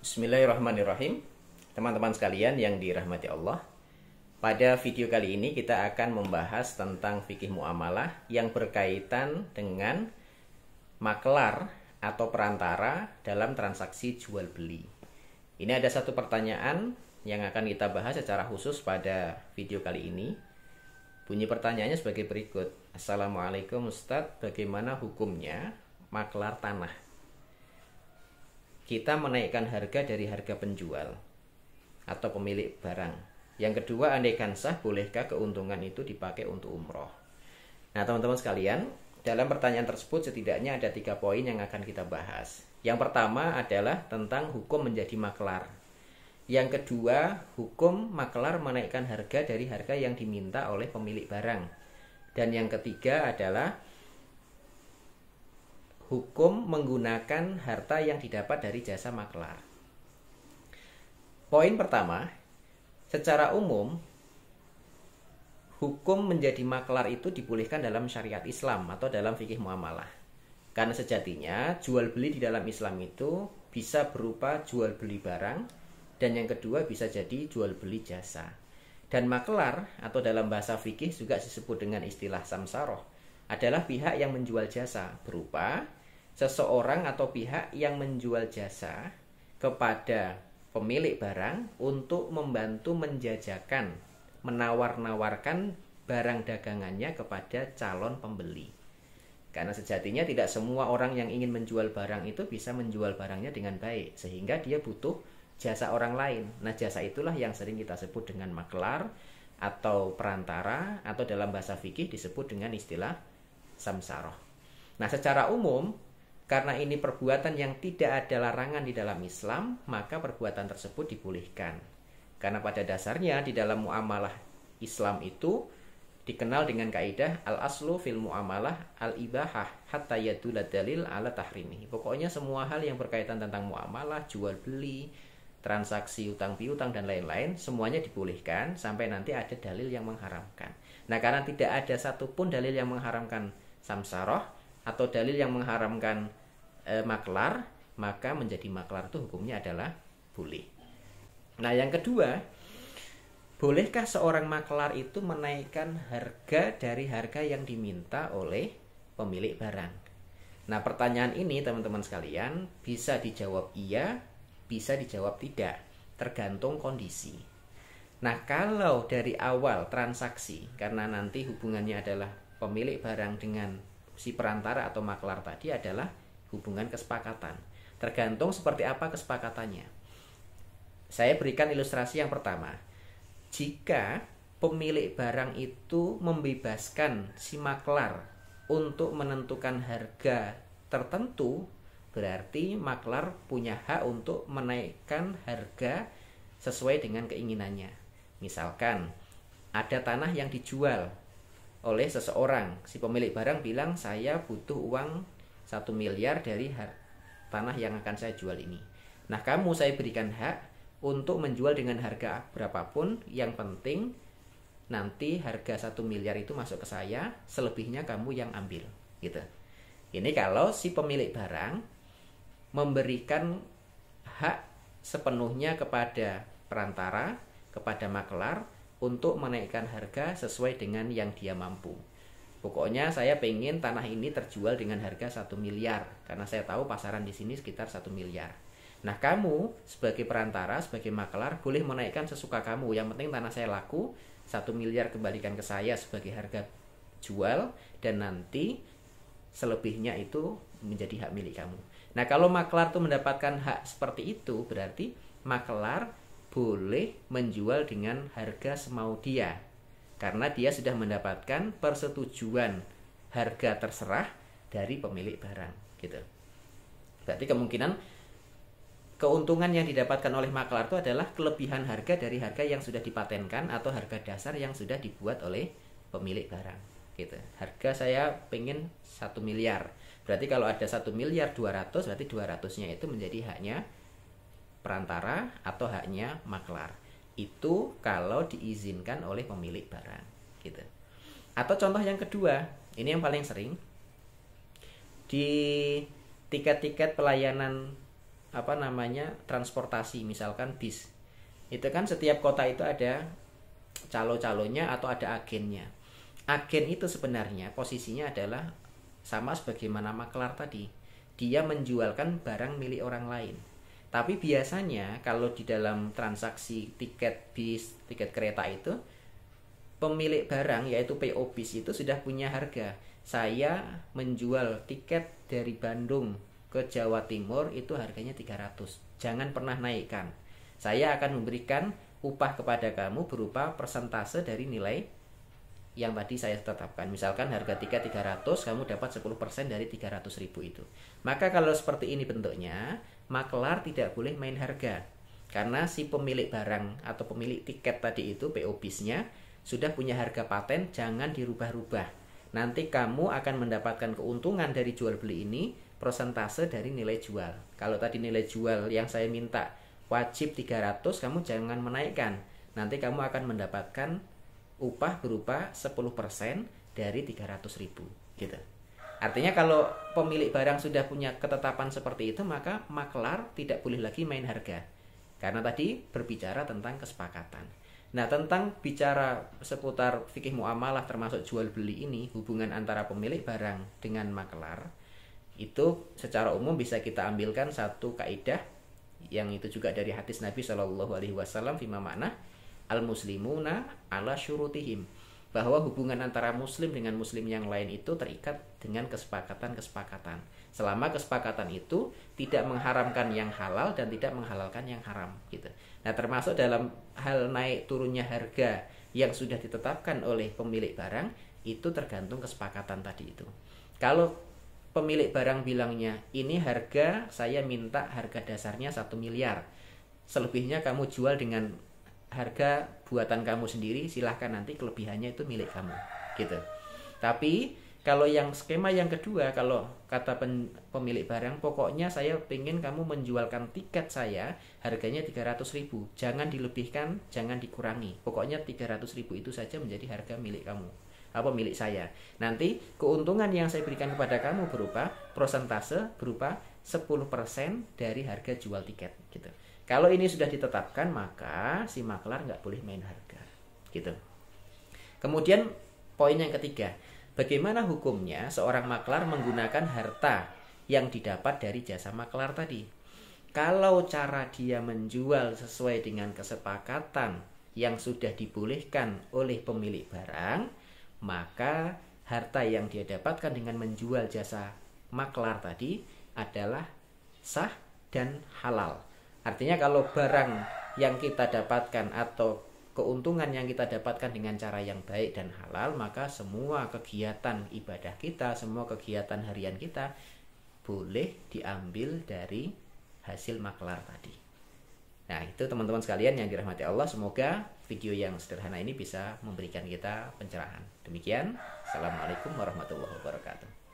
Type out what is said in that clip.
Bismillahirrahmanirrahim. Teman-teman sekalian yang dirahmati Allah, pada video kali ini kita akan membahas tentang fikih muamalah yang berkaitan dengan maklar atau perantara dalam transaksi jual beli. Ini ada satu pertanyaan yang akan kita bahas secara khusus pada video kali ini. Bunyi pertanyaannya sebagai berikut. Assalamualaikum Ustadz, bagaimana hukumnya maklar tanah? Kita menaikkan harga dari harga penjual atau pemilik barang. Yang kedua, andaikan sah, bolehkah keuntungan itu dipakai untuk umroh? Nah, teman-teman sekalian, dalam pertanyaan tersebut setidaknya ada 3 poin yang akan kita bahas. Yang pertama adalah tentang hukum menjadi maklar. Yang kedua, hukum maklar menaikkan harga dari harga yang diminta oleh pemilik barang. Dan yang ketiga adalah hukum menggunakan harta yang didapat dari jasa maklar. Poin pertama, secara umum hukum menjadi maklar itu dibolehkan dalam syariat Islam atau dalam fikih muamalah. Karena sejatinya jual beli di dalam Islam itu bisa berupa jual beli barang, dan yang kedua bisa jadi jual beli jasa. Dan maklar atau dalam bahasa fikih juga disebut dengan istilah samsaroh adalah pihak yang menjual jasa, berupa seseorang atau pihak yang menjual jasa kepada pemilik barang untuk membantu menjajakan, menawar-nawarkan barang dagangannya kepada calon pembeli. Karena sejatinya tidak semua orang yang ingin menjual barang itu bisa menjual barangnya dengan baik, sehingga dia butuh jasa orang lain. Nah, jasa itulah yang sering kita sebut dengan maklar atau perantara, atau dalam bahasa fikih disebut dengan istilah samsaroh. Nah, secara umum, karena ini perbuatan yang tidak ada larangan di dalam Islam, maka perbuatan tersebut dibolehkan. Karena pada dasarnya di dalam muamalah Islam itu dikenal dengan kaidah al-aslu fil muamalah al-ibahah hatta yadulad dalil ala tahrimi. Pokoknya semua hal yang berkaitan tentang muamalah, jual beli, transaksi utang piutang dan lain-lain, semuanya dibolehkan sampai nanti ada dalil yang mengharamkan. Nah, karena tidak ada satupun dalil yang mengharamkan samsaroh atau dalil yang mengharamkan maklar, maka menjadi maklar itu hukumnya adalah boleh. Nah, yang kedua, bolehkah seorang maklar itu menaikkan harga dari harga yang diminta oleh pemilik barang? Nah, pertanyaan ini teman-teman sekalian bisa dijawab iya, bisa dijawab tidak, tergantung kondisi. Nah, kalau dari awal transaksi, karena nanti hubungannya adalah pemilik barang dengan si perantara atau maklar tadi adalah hubungan kesepakatan. Tergantung seperti apa kesepakatannya. Saya berikan ilustrasi yang pertama. Jika pemilik barang itu membebaskan si maklar untuk menentukan harga tertentu, berarti maklar punya hak untuk menaikkan harga sesuai dengan keinginannya. Misalkan ada tanah yang dijual oleh seseorang, si pemilik barang bilang saya butuh uang 1 miliar dari tanah yang akan saya jual ini. Nah, kamu saya berikan hak untuk menjual dengan harga berapapun, yang penting nanti harga 1 miliar itu masuk ke saya, selebihnya kamu yang ambil, gitu. Ini kalau si pemilik barang memberikan hak sepenuhnya kepada perantara, kepada maklar untuk menaikkan harga sesuai dengan yang dia mampu. Pokoknya saya pengen tanah ini terjual dengan harga 1 miliar karena saya tahu pasaran di sini sekitar 1 miliar. Nah, kamu sebagai perantara, sebagai maklar boleh menaikkan sesuka kamu. Yang penting tanah saya laku, 1 miliar kembalikan ke saya sebagai harga jual, dan nanti selebihnya itu menjadi hak milik kamu. Nah, kalau maklar itu mendapatkan hak seperti itu, berarti maklar boleh menjual dengan harga semau dia, karena dia sudah mendapatkan persetujuan harga terserah dari pemilik barang, gitu. Berarti kemungkinan keuntungan yang didapatkan oleh maklar itu adalah kelebihan harga dari harga yang sudah dipatenkan atau harga dasar yang sudah dibuat oleh pemilik barang, gitu. Harga saya pengen 1 miliar. Berarti kalau ada 1 miliar 200, berarti 200-nya itu menjadi haknya perantara atau haknya maklar. Itu kalau diizinkan oleh pemilik barang, gitu. Atau contoh yang kedua, ini yang paling sering di tiket-tiket pelayanan transportasi, misalkan bis. Itu kan setiap kota itu ada calo-calonya atau ada agennya. Agen itu sebenarnya posisinya adalah sama sebagaimana maklar tadi. Dia menjualkan barang milik orang lain. Tapi biasanya kalau di dalam transaksi tiket bis, tiket kereta itu, pemilik barang yaitu PO bis itu sudah punya harga. Saya menjual tiket dari Bandung ke Jawa Timur itu harganya 300. Jangan pernah naikkan. Saya akan memberikan upah kepada kamu berupa persentase dari nilai yang tadi saya tetapkan. Misalkan harga tiket 300, kamu dapat 10% dari 300.000 itu. Maka kalau seperti ini bentuknya, maklar tidak boleh main harga. Karena si pemilik barang atau pemilik tiket tadi itu, PO bisnya, sudah punya harga paten, jangan dirubah-rubah. Nanti kamu akan mendapatkan keuntungan dari jual beli ini, persentase dari nilai jual. Kalau tadi nilai jual yang saya minta wajib 300, kamu jangan menaikkan. Nanti kamu akan mendapatkan upah berupa 10% dari 300.000 gitu. Artinya kalau pemilik barang sudah punya ketetapan seperti itu, maka maklar tidak boleh lagi main harga. Karena tadi berbicara tentang kesepakatan. Nah, tentang bicara seputar fikih muamalah termasuk jual beli ini, hubungan antara pemilik barang dengan maklar, itu secara umum bisa kita ambilkan satu kaidah yang itu juga dari hadis Nabi Shallallahu Alaihi Wasallam, fima makna al-muslimuna ala syurutihim, bahwa hubungan antara muslim dengan muslim yang lain itu terikat dengan kesepakatan-kesepakatan. Selama kesepakatan itu tidak mengharamkan yang halal dan tidak menghalalkan yang haram gitu. Nah, termasuk dalam hal naik turunnya harga yang sudah ditetapkan oleh pemilik barang itu tergantung kesepakatan tadi itu. Kalau pemilik barang bilangnya, ini harga saya minta harga dasarnya 1 miliar. Selebihnya kamu jual dengan harga buatan kamu sendiri, silahkan, nanti kelebihannya itu milik kamu gitu. Tapi kalau yang skema yang kedua, kalau kata pemilik barang, pokoknya saya pengen kamu menjualkan tiket saya harganya 300.000, jangan dilebihkan, jangan dikurangi, pokoknya 300.000 itu saja menjadi harga milik kamu, apa milik saya. Nanti keuntungan yang saya berikan kepada kamu berupa persentase, berupa 10% dari harga jual tiket gitu. Kalau ini sudah ditetapkan, maka si maklar nggak boleh main harga gitu. Kemudian poin yang ketiga, bagaimana hukumnya seorang maklar menggunakan harta yang didapat dari jasa maklar tadi? Kalau cara dia menjual sesuai dengan kesepakatan yang sudah dibolehkan oleh pemilik barang, maka harta yang dia dapatkan dengan menjual jasa maklar tadi adalah sah dan halal. Artinya kalau barang yang kita dapatkan atau keuntungan yang kita dapatkan dengan cara yang baik dan halal, maka semua kegiatan ibadah kita, semua kegiatan harian kita boleh diambil dari hasil maklar tadi. Nah, itu teman-teman sekalian yang dirahmati Allah, semoga video yang sederhana ini bisa memberikan kita pencerahan. Demikian, Assalamualaikum warahmatullahi wabarakatuh.